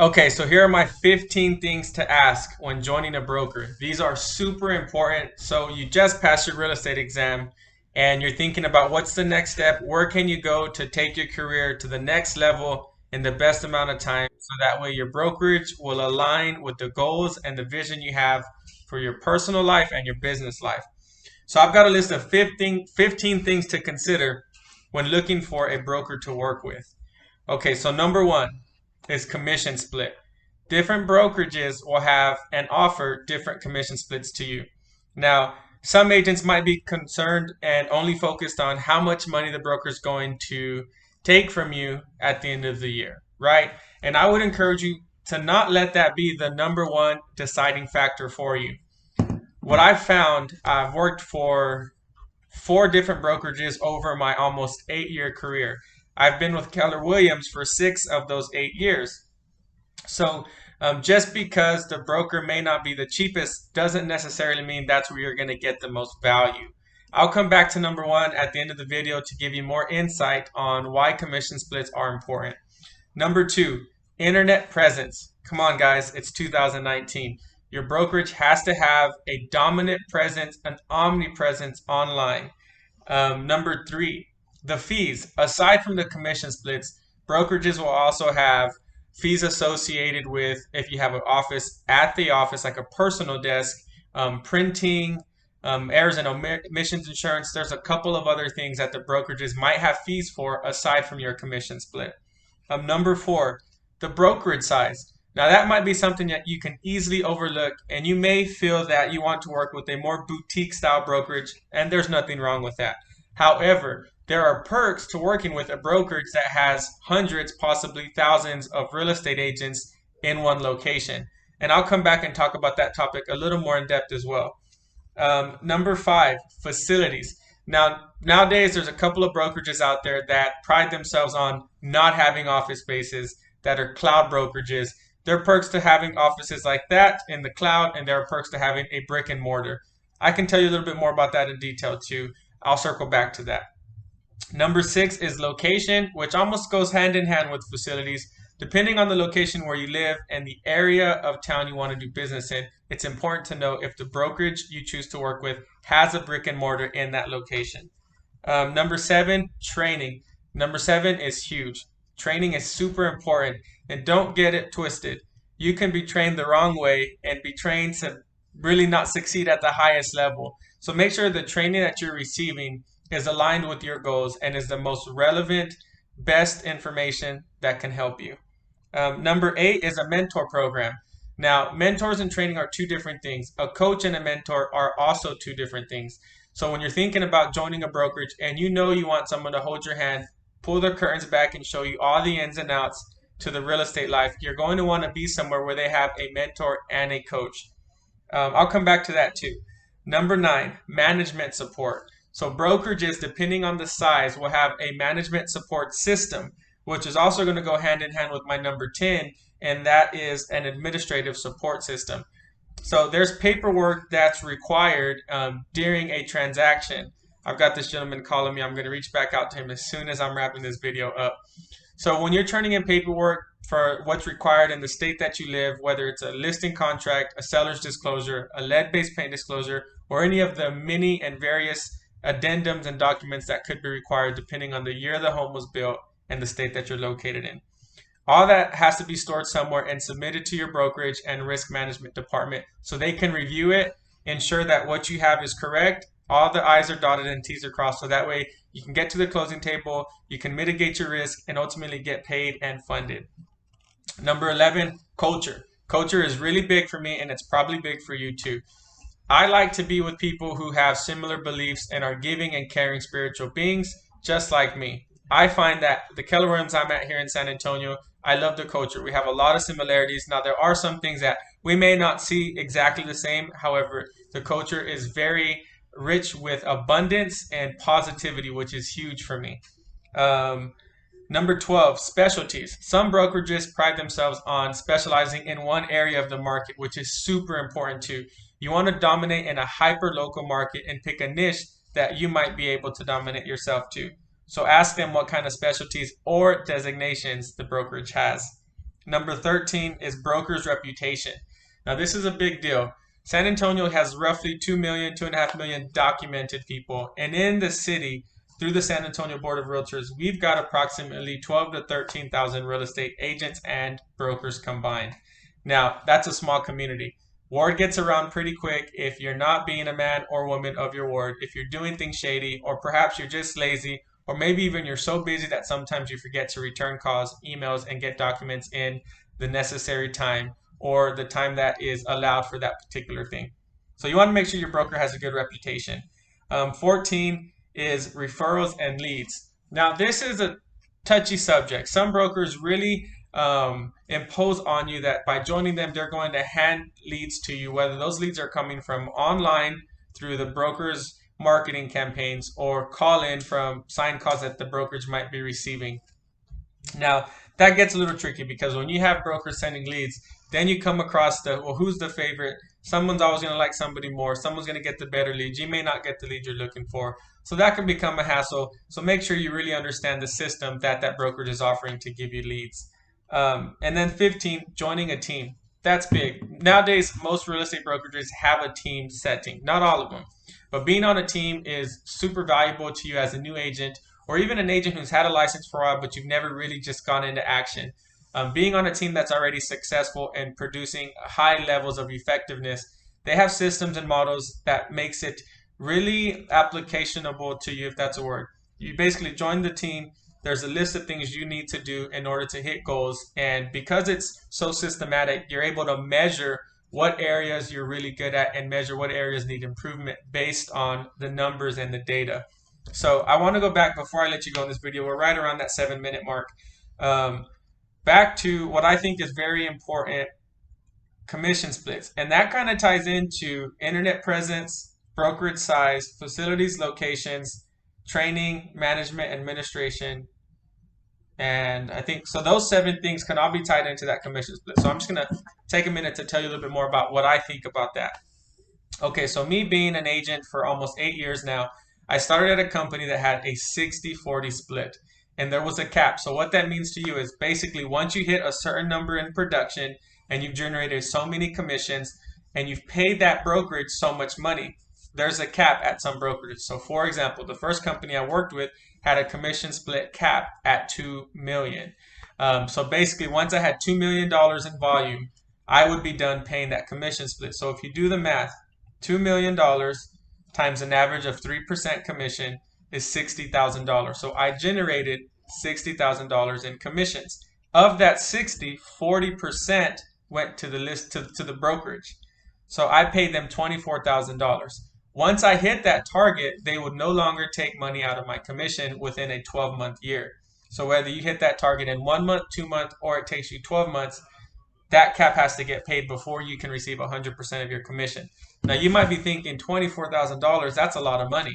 Okay, so here are my 15 things to ask when joining a broker. These are super important. So you just passed your real estate exam and you're thinking about what's the next step? Where can you go to take your career to the next level in the best amount of time? So that way your brokerage will align with the goals and the vision you have for your personal life and your business life. So I've got a list of 15 things to consider when looking for a broker to work with. Okay, so number one is commission split. Different brokerages will have and offer different commission splits to you. Now, some agents might be concerned and only focused on how much money the broker is going to take from you at the end of the year, right? And I would encourage you to not let that be the number one deciding factor for you. What I've found, I've worked for four different brokerages over my almost 8 year career. I've been with Keller Williams for 6 of those 8 years. So just because the broker may not be the cheapest doesn't necessarily mean that's where you're going to get the most value. I'll come back to number one at the end of the video to give you more insight on why commission splits are important. Number two, internet presence. Come on, guys, it's 2019. Your brokerage has to have a dominant presence, an omnipresence online. Number three, the fees. Aside from the commission splits, brokerages will also have fees associated with if you have an office at the office, like a personal desk, printing, errors and omissions insurance. There's a couple of other things that the brokerages might have fees for aside from your commission split. Number four, the brokerage size. Now, that might be something that you can easily overlook, and you may feel that you want to work with a more boutique style brokerage, and there's nothing wrong with that. However, there are perks to working with a brokerage that has hundreds, possibly thousands of real estate agents in one location. And I'll come back and talk about that topic a little more in depth as well. Number five, facilities. Now, nowadays, there's a couple of brokerages out there that pride themselves on not having office spaces that are cloud brokerages. There are perks to having offices like that in the cloud, and there are perks to having a brick and mortar. I can tell you a little bit more about that in detail too. I'll circle back to that. Number six is location, which almost goes hand in hand with facilities. Depending on the location where you live and the area of town you want to do business in, it's important to know if the brokerage you choose to work with has a brick and mortar in that location. Number seven, training. Number seven is huge. Training is super important, and don't get it twisted. You can be trained the wrong way and be trained to really not succeed at the highest level. So make sure the training that you're receiving is aligned with your goals and is the most relevant, best information that can help you. Number eight is a mentor program. Now, mentors and training are two different things. A coach and a mentor are also two different things. So when you're thinking about joining a brokerage and you know you want someone to hold your hand, pull the curtains back and show you all the ins and outs to the real estate life, you're going to want to be somewhere where they have a mentor and a coach. I'll come back to that too. Number nine, management support. So brokerages, depending on the size, will have a management support system, which is also going to go hand in hand with my number 10, and that is an administrative support system. So there's paperwork that's required during a transaction. I've got this gentleman calling me. I'm going to reach back out to him as soon as I'm wrapping this video up. So when you're turning in paperwork for what's required in the state that you live, whether it's a listing contract, a seller's disclosure, a lead-based paint disclosure, or any of the many and various addendums and documents that could be required depending on the year the home was built and the state that you're located in. All that has to be stored somewhere and submitted to your brokerage and risk management department so they can review it, ensure that what you have is correct, all the I's are dotted and T's are crossed, so that way you can get to the closing table, you can mitigate your risk, and ultimately get paid and funded. Number 11, culture. Culture is really big for me, and it's probably big for you too. I like to be with people who have similar beliefs and are giving and caring spiritual beings just like me. I find that the Keller Williams I'm at here in San Antonio, I love the culture. We have a lot of similarities. Now, there are some things that we may not see exactly the same. However, the culture is very rich with abundance and positivity, which is huge for me. Number 12, specialties. Some brokerages pride themselves on specializing in one area of the market, which is super important too. You want to dominate in a hyper local market and pick a niche that you might be able to dominate yourself too. So ask them what kind of specialties or designations the brokerage has. Number 13 is broker's reputation. Now, this is a big deal. San Antonio has roughly 2 million, 2.5 million documented people. And in the city, through the San Antonio Board of Realtors, we've got approximately 12 to 13,000 real estate agents and brokers combined. Now, that's a small community. Ward gets around pretty quick if you're not being a man or woman of your ward, if you're doing things shady, or perhaps you're just lazy, or maybe even you're so busy that sometimes you forget to return calls, emails, and get documents in the necessary time or the time that is allowed for that particular thing. So you want to make sure your broker has a good reputation. 14 is referrals and leads. Now, this is a touchy subject. Some brokers really impose on you that by joining them, they're going to hand leads to you, whether those leads are coming from online through the broker's marketing campaigns or call in from signed calls that the brokerage might be receiving. Now, that gets a little tricky because when you have brokers sending leads, then you come across well, who's the favorite? Someone's always going to like somebody more. Someone's going to get the better lead. You may not get the lead you're looking for. So that can become a hassle. So make sure you really understand the system that brokerage is offering to give you leads. And then 15, joining a team. That's big. Nowadays, most real estate brokerages have a team setting. Not all of them. But being on a team is super valuable to you as a new agent or even an agent who's had a license for a while, but you've never really just gone into action. Being on a team that's already successful and producing high levels of effectiveness, they have systems and models that makes it really applicationable to you, if that's a word. You basically join the team. There's a list of things you need to do in order to hit goals. And because it's so systematic, you're able to measure what areas you're really good at and measure what areas need improvement based on the numbers and the data. So I want to go back before I let you go in this video. We're right around that 7-minute mark. Back to what I think is very important, commission splits. And that kind of ties into internet presence, brokerage size, facilities, locations, training, management, administration. And I think so those 7 things can all be tied into that commission split. So I'm just going to take a minute to tell you a little bit more about what I think about that. Okay, so me being an agent for almost 8 years now, I started at a company that had a 60-40 split. And there was a cap. So what that means to you is basically once you hit a certain number in production and you've generated so many commissions and you've paid that brokerage so much money, there's a cap at some brokerages. So for example, the first company I worked with had a commission split cap at $2 million. So basically once I had $2 million in volume, I would be done paying that commission split. So if you do the math, $2 million times an average of 3% commission is $60,000. So I generated $60,000 in commissions. Of that 60, 40% went to the list to the brokerage. So I paid them $24,000. Once I hit that target, they would no longer take money out of my commission within a 12-month year. So whether you hit that target in 1 month, 2 months, or it takes you 12 months, that cap has to get paid before you can receive 100% of your commission. Now you might be thinking $24,000, that's a lot of money.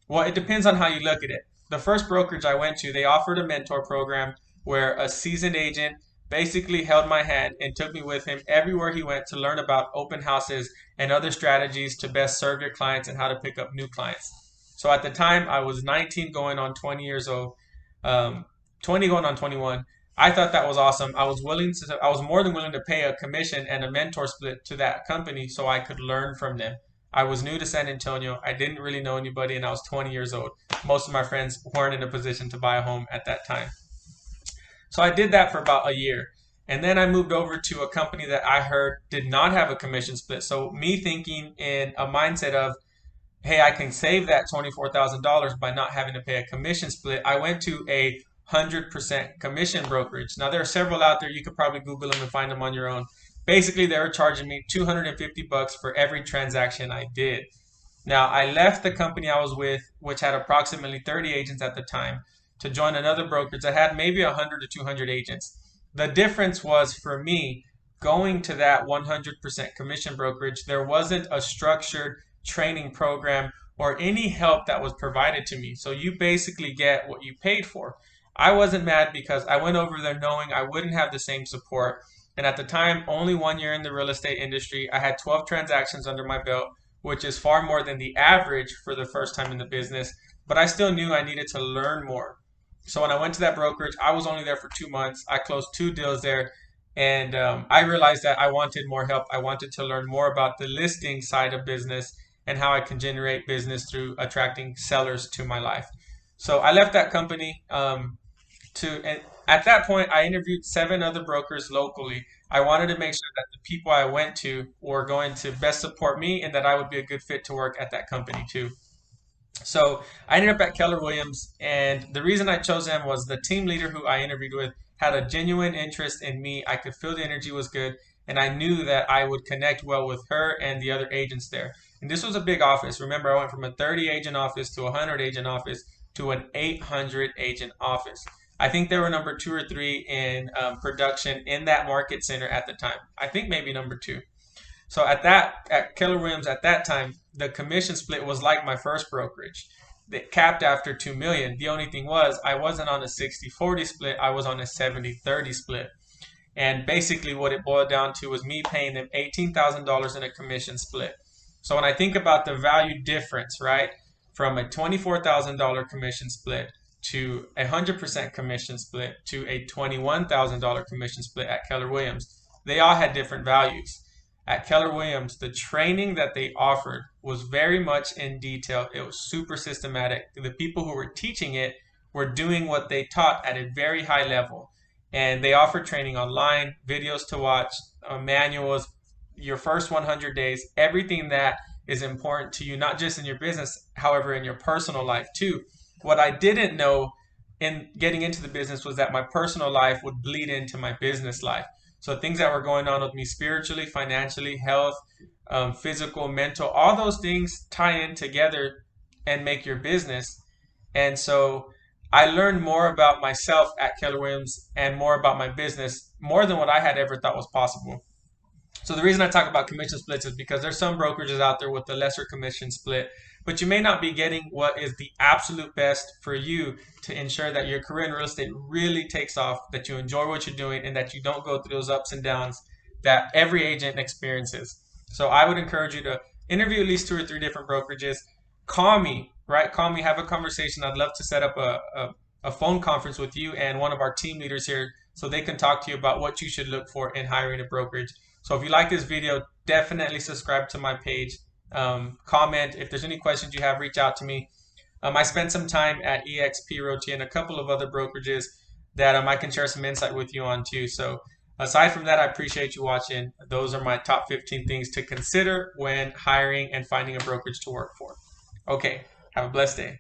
Well, it depends on how you look at it. The first brokerage I went to, they offered a mentor program where a seasoned agent basically held my hand and took me with him everywhere he went to learn about open houses and other strategies to best serve your clients and how to pick up new clients. So at the time, I was 19 going on 20 years old, 20 going on 21. I thought that was awesome. I was more than willing to pay a commission and a mentor split to that company so I could learn from them. I was new to San Antonio. I didn't really know anybody, and I was 20 years old. Most of my friends weren't in a position to buy a home at that time. So I did that for about a year. And then I moved over to a company that I heard did not have a commission split. So me thinking in a mindset of, hey, I can save that $24,000 by not having to pay a commission split, I went to a 100% commission brokerage. Now there are several out there. You could probably Google them and find them on your own. Basically, they were charging me $250 for every transaction I did. Now, I left the company I was with, which had approximately 30 agents at the time, to join another brokerage that had maybe 100 to 200 agents. The difference was for me going to that 100% commission brokerage, there wasn't a structured training program or any help that was provided to me. So you basically get what you paid for. I wasn't mad because I went over there knowing I wouldn't have the same support. And at the time, only 1 year in the real estate industry, I had 12 transactions under my belt, which is far more than the average for the first time in the business. But I still knew I needed to learn more. So when I went to that brokerage, I was only there for 2 months. I closed 2 deals there. And I realized that I wanted more help. I wanted to learn more about the listing side of business and how I can generate business through attracting sellers to my life. So I left that company and at that point, I interviewed 7 other brokers locally. I wanted to make sure that the people I went to were going to best support me and that I would be a good fit to work at that company too. So I ended up at Keller Williams, and the reason I chose them was the team leader who I interviewed with had a genuine interest in me. I could feel the energy was good, and I knew that I would connect well with her and the other agents there. And this was a big office. Remember, I went from a 30 agent office to a 100 agent office to an 800 agent office. I think they were number 2 or 3 in production in that market center at the time. I think maybe number 2. So at Keller Williams at that time, the commission split was like my first brokerage. That capped after 2 million. The only thing was I wasn't on a 60-40 split, I was on a 70-30 split. And basically what it boiled down to was me paying them $18,000 in a commission split. So when I think about the value difference, right, from a $24,000 commission split to a 100% commission split to a $21,000 commission split at Keller Williams, they all had different values. At Keller Williams, the training that they offered was very much in detail. It was super systematic. The people who were teaching it were doing what they taught at a very high level. And they offered training online, videos to watch, manuals, your first 100 days, everything that is important to you, not just in your business, however, in your personal life too. What I didn't know in getting into the business was that my personal life would bleed into my business life. So things that were going on with me spiritually, financially, health, physical, mental, all those things tie in together and make your business. And so I learned more about myself at Keller Williams and more about my business, more than what I had ever thought was possible. So the reason I talk about commission splits is because there's some brokerages out there with a lesser commission split, but you may not be getting what is the absolute best for you to ensure that your career in real estate really takes off, that you enjoy what you're doing, and that you don't go through those ups and downs that every agent experiences. So I would encourage you to interview at least 2 or 3 different brokerages. Call me, right? Call me, have a conversation. I'd love to set up a phone conference with you and one of our team leaders here so they can talk to you about what you should look for in hiring a brokerage. So if you like this video, definitely subscribe to my page. Comment. If there's any questions you have, reach out to me. I spent some time at eXp Realty and a couple of other brokerages that I can share some insight with you on too. So aside from that, I appreciate you watching. Those are my top 15 things to consider when hiring and finding a brokerage to work for. Okay, have a blessed day.